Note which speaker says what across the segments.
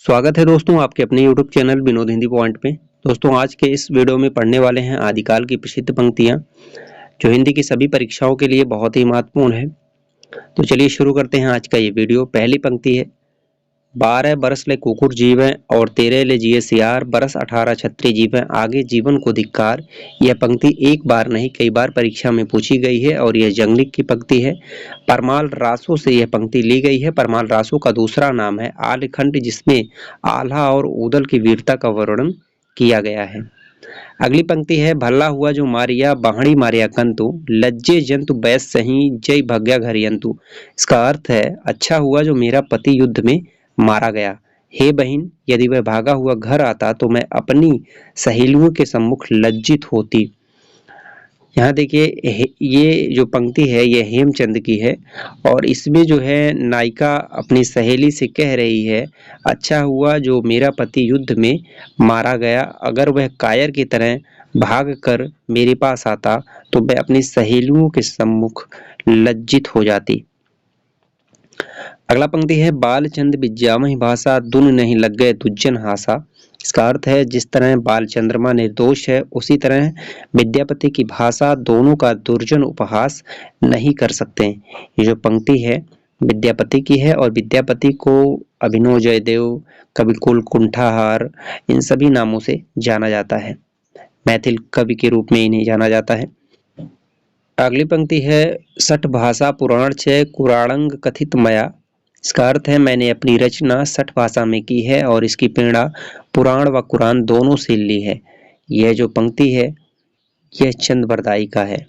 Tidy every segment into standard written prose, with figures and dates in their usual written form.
Speaker 1: स्वागत है दोस्तों आपके अपने YouTube channel Vinod Hindi point पे। दोस्तों आज के इस वीडियो में पढ़ने वाले हैं आदिकाल की प्रसिद्ध पंक्तियां जो हिंदी की सभी परीक्षाओं के लिए बहुत ही महत्वपूर्ण है। तो चलिए शुरू करते हैं आज का ये वीडियो। पहली पंक्ति है 12 बरस ले कुकुर जीवें और 13 ले जिए सियार, बरस 18 छत्री जीवें आगे जीवन को धिक्कार। यह पंक्ति एक बार नहीं कई बार परीक्षा में पूछी गई है और यह जंगलिक की पंक्ति है। परमाल रासो से यह पंक्ति ली गई है। परमाल रासो का दूसरा नाम है आल्हखंड, जिसमें आल्हा और ऊदल की वीरता का वर्णन किया गया है। अगली पंक्ति है भला हुआ जो मारिया बाहड़ी मारिया कंतु, लज्जे जंतु बैस सही जय भग्या घरियंतु। इसका अर्थ है अच्छा हुआ जो मेरा पति युद्ध में मारा गया। हे बहन, यदि वह भागा हुआ घर आता तो मैं अपनी सहेलियों के सम्मुख लज्जित होती। यहाँ देखिए ये जो पंक्ति है ये हेमचंद की है और इसमें जो है नायिका अपनी सहेली से कह रही है अच्छा हुआ जो मेरा पति युद्ध में मारा गया, अगर वह कायर की तरह भाग कर मेरे पास आता तो मैं अपनी सहेलियों के सम्मुख लज्जित हो जाती। अगला पंक्ति है बालचंद विद्यामहि भाषा, दुन नहीं लग गए दुज्जन हासा। इसका अर्थ है जिस तरह बाल चंद्रमा निर्दोष है उसी तरह विद्यापति की भाषा दोनों का दुर्जन उपहास नहीं कर सकते। ये जो पंक्ति है विद्यापति की है और विद्यापति को अभिनव जयदेव, कविकुल कुंठाहार इन सभी नामों से जाना जाता है। मैथिल कवि के रूप में इन्हें जाना जाता है। अगली पंक्ति है सठ भाषा पुराण छे कुराणंग कथित मया। इसका अर्थ है मैंने अपनी रचना सठ भाषा में की है और इसकी प्रेरणा पुराण व कुरान दोनों से ली है। यह जो पंक्ति है यह चंद बरदाई का है।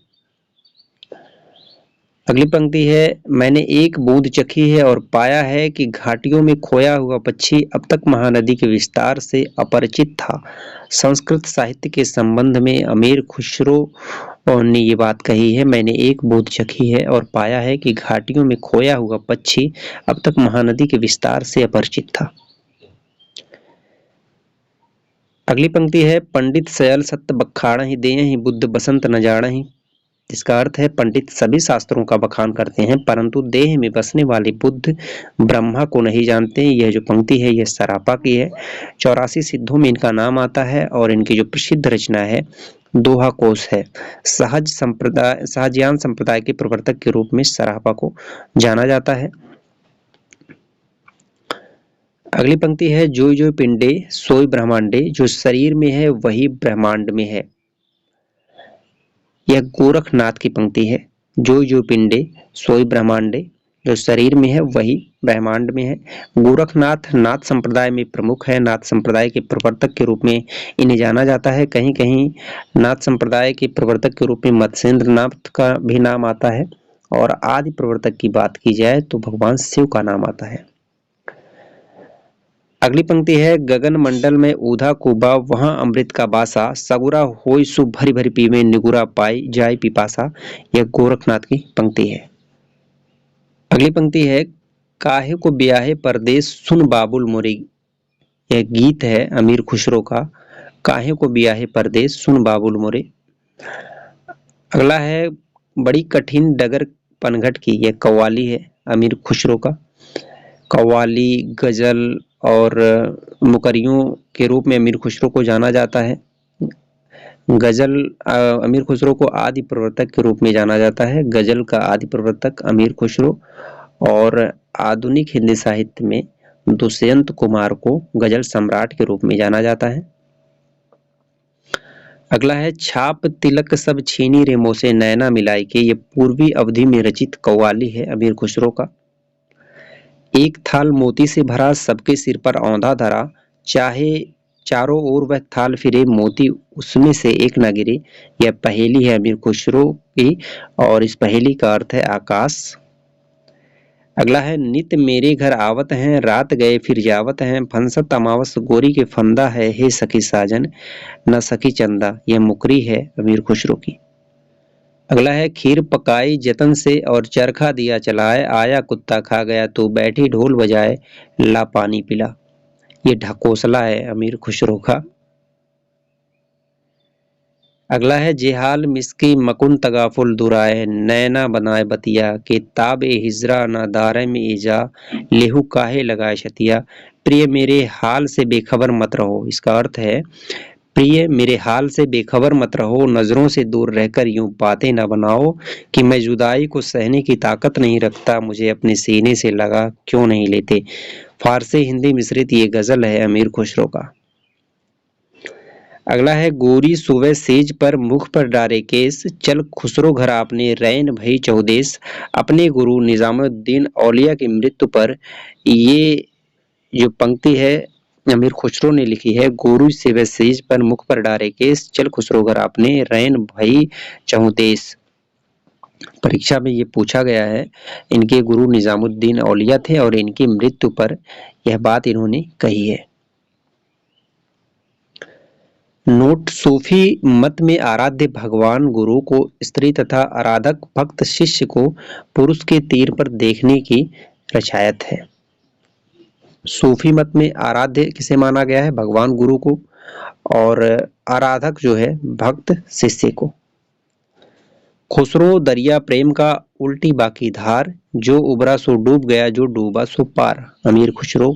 Speaker 1: अगली पंक्ति है मैंने एक बूंद चखी है और पाया है कि घाटियों में खोया हुआ पक्षी अब तक महानदी के विस्तार से अपरिचित था। संस्कृत साहित्य के संबंध में अमीर खुसरो ने ये बात कही है, मैंने एक बूंद चखी है और पाया है कि घाटियों में खोया हुआ पक्षी अब तक महानदी के विस्तार से अपरिचित था। अगली पंक्ति है पंडित सयल सत्य बखाड़ा ही दे ही बुद्ध बसंत न जाना ही। इसका अर्थ है पंडित सभी शास्त्रों का बखान करते हैं परंतु देह में बसने वाले बुद्ध ब्रह्मा को नहीं जानते। यह जो पंक्ति है यह सरापा की है। 84 सिद्धों में इनका नाम आता है और इनकी जो प्रसिद्ध रचना है दोहा कोश है। सहजयान संप्रदाय के प्रवर्तक के रूप में सरापा को जाना जाता है। अगली पंक्ति है जोय जोय पिंडे सोई ब्रह्मांडे, जो शरीर में है वही ब्रह्मांड में है। यह गोरखनाथ की पंक्ति है। जो जो पिंडे सोई ब्रह्मांडे, जो शरीर में है वही ब्रह्मांड में है। गोरखनाथ नाथ संप्रदाय में प्रमुख है। नाथ संप्रदाय के प्रवर्तक के रूप में इन्हें जाना जाता है। कहीं कहीं नाथ संप्रदाय के प्रवर्तक के रूप में मत्स्येंद्र नाथ का भी नाम आता है और आदि प्रवर्तक की बात की जाए तो भगवान शिव का नाम आता है। अगली पंक्ति है गगन मंडल में ऊधा कुबा वहां अमृत का बासा, सगुरा होय सु भरी भरी पीवे निगुरा पाई जाय पिपासा। यह गोरखनाथ की पंक्ति है। अगली पंक्ति है काहे को ब्याहे परदेश सुन बाबुल मोरी। यह गीत है अमीर खुसरो का, काहे को ब्याहे परदेश सुन बाबुल मोरे। अगला है बड़ी कठिन डगर पनघट की। यह कव्वाली है अमीर खुसरो का। कव्वाली गजल और मुकरियों के रूप में अमीर खुसरो को जाना जाता है। गजल अमीर खुसरो को आदि प्रवर्तक के रूप में जाना जाता है। गजल का आदि प्रवर्तक अमीर खुसरो और आधुनिक हिंदी साहित्य में दुष्यंत कुमार को गजल सम्राट के रूप में जाना जाता है। अगला है छाप तिलक सब छीनी रे मोसे नैना मिलाई के। ये पूर्वी अवधि में रचित कव्वाली है अमीर खुसरो का। एक थाल मोती से भरा सबके सिर पर औंधा धरा, चाहे चारों ओर वह थाल फिरे मोती उसमें से एक न गिरे। यह पहेली है अमीर खुसरो की और इस पहेली का अर्थ है आकाश। अगला है नित मेरे घर आवत हैं रात गए फिर जावत हैं, फंसत अमावस गोरी के फंदा है हे सखी साजन न सखी चंदा। यह मुकरी है अमीर खुसरो की। अगला है खीर पकाई जतन से और चरखा दिया चलाए, आया कुत्ता खा गया तो बैठी ढोल बजाए ला पानी पिला। ये ढकोसला है अमीर खुसरो का। अगला है जेहाल मिस्की मकुन तगाफुल दुराए, नैना बनाए बतिया के ताबे हिजरा ना दारे में ईजा लेहू काहे लगाए छतिया। प्रिय मेरे हाल से बेखबर मत रहो। इसका अर्थ है प्रिय मेरे हाल से बेखबर मत रहो, नजरों से दूर रहकर यूं बातें न बनाओ कि मैं जुदाई को सहने की ताकत नहीं रखता, मुझे अपने सीने से लगा क्यों नहीं लेते। फारसी हिंदी मिश्रित ये गजल है अमीर खुसरो का। अगला है गोरी सुबह सेज पर मुख पर डारे केस, चल खुसरो घर आपने रैन भई चौदेस। अपने गुरु निजामुद्दीन औलिया की मृत्यु पर ये जो पंक्ति है अमीर खुसरो ने लिखी है। गोरू सिवे सेज पर मुख पर डारे केस, चल खुसरो घर आपने रैन भई चौदेस। परीक्षा में ये पूछा गया है। इनके गुरु निजामुद्दीन औलिया थे और इनकी मृत्यु पर यह बात इन्होंने कही है। नोट सूफी मत में आराध्य भगवान गुरु को स्त्री तथा आराधक भक्त शिष्य को पुरुष के तीर पर देखने की रचायत है। सूफी मत में आराध्य किसे माना गया है? भगवान गुरु को, और आराधक जो है भक्त शिष्य को। खुसरो दरिया प्रेम का उल्टी बाकी धार, जो उबरा सो डूब गया जो डूबा सो पार। अमीर खुसरो।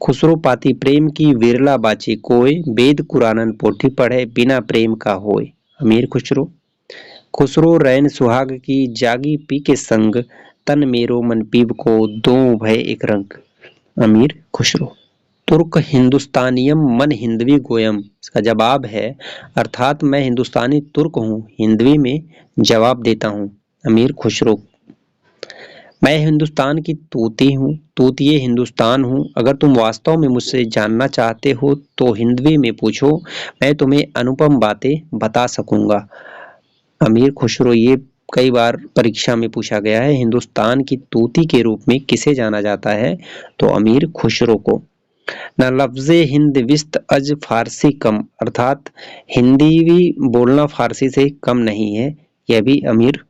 Speaker 1: खुसरो पाती प्रेम की विरला बाची कोय, वेद कुरानन पोथी पढ़े बिना प्रेम का होय। अमीर खुसरो। खुसरो रैन सुहाग की जागी पी के संग, तन मेरो मन पीब को दो भय एक रंग। अमीर खुसरो। तुर्क हिंदुस्तानियम मन हिंदवी गोयम। इसका जवाब है अर्थात मैं हिंदुस्तानी तुर्क हूँ, हिंदवी में जवाब देता हूँ। अमीर खुसरो। मैं हिंदुस्तान की तूती हूँ, तूतिए हिंदुस्तान हूँ। अगर तुम वास्तव में मुझसे जानना चाहते हो तो हिंदवी में पूछो, मैं तुम्हें अनुपम बातें बता सकूंगा। अमीर खुसरो। ये कई बार परीक्षा में पूछा गया है। हिंदुस्तान की तूती के रूप में किसे जाना जाता है? तो अमीर खुसरो को। न लफ्ज़े हिंद विस्त अज फारसी कम, अर्थात हिंदी बोलना फारसी से कम नहीं है। यह भी अमीर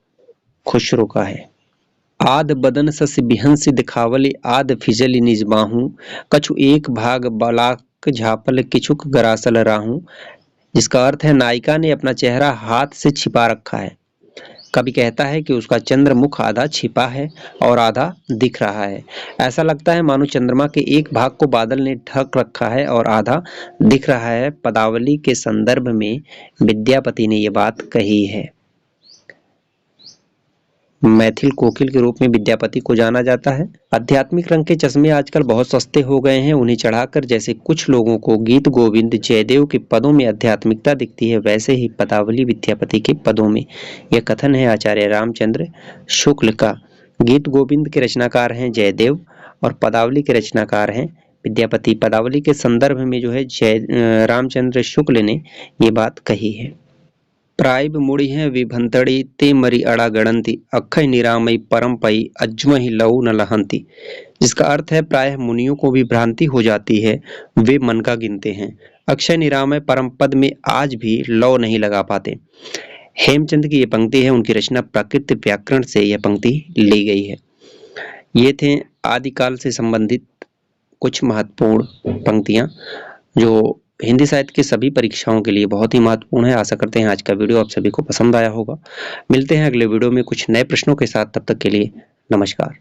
Speaker 1: खुसरो का है। आद बदन सस बिहंस दिखावले आद फिजल निज बाहूं, कछु एक भाग बलाक झापल किछुक गरासल राहूं। जिसका अर्थ है नायिका ने अपना चेहरा हाथ से छिपा रखा है। कभी कहता है कि उसका चंद्रमुख आधा छिपा है और आधा दिख रहा है। ऐसा लगता है मानो चंद्रमा के एक भाग को बादल ने ढक रखा है और आधा दिख रहा है। पदावली के संदर्भ में विद्यापति ने यह बात कही है। मैथिल कोकिल के रूप में विद्यापति को जाना जाता है। आध्यात्मिक रंग के चश्मे आजकल बहुत सस्ते हो गए हैं, उन्हें चढ़ाकर जैसे कुछ लोगों को गीत गोविंद जयदेव के पदों में आध्यात्मिकता दिखती है, वैसे ही पदावली विद्यापति के पदों में। यह कथन है आचार्य रामचंद्र शुक्ल का। गीत गोविंद के रचनाकार हैं जयदेव और पदावली के रचनाकार हैं विद्यापति। पदावली के संदर्भ में जो है रामचंद्र शुक्ल ने ये बात कही है। प्राइब मुड़ी है विभंतड़ी ते मरी अड़ा गणंती, अक्षय निरामय परम पई अज्महि लऊ न लहंती। जिसका अर्थ है प्रायः मुनियों को भी भ्रांति हो जाती है, वे मन का गिनते हैं। अक्षय निरामय परम पद में आज भी लौ नहीं लगा पाते। हेमचंद की ये पंक्ति है, उनकी रचना प्राकृत व्याकरण से यह पंक्ति ली गई है। ये थे आदिकाल से संबंधित कुछ महत्वपूर्ण पंक्तियां जो हिंदी साहित्य की सभी परीक्षाओं के लिए बहुत ही महत्वपूर्ण है। आशा करते हैं आज का वीडियो आप सभी को पसंद आया होगा। मिलते हैं अगले वीडियो में कुछ नए प्रश्नों के साथ। तब तक के लिए नमस्कार।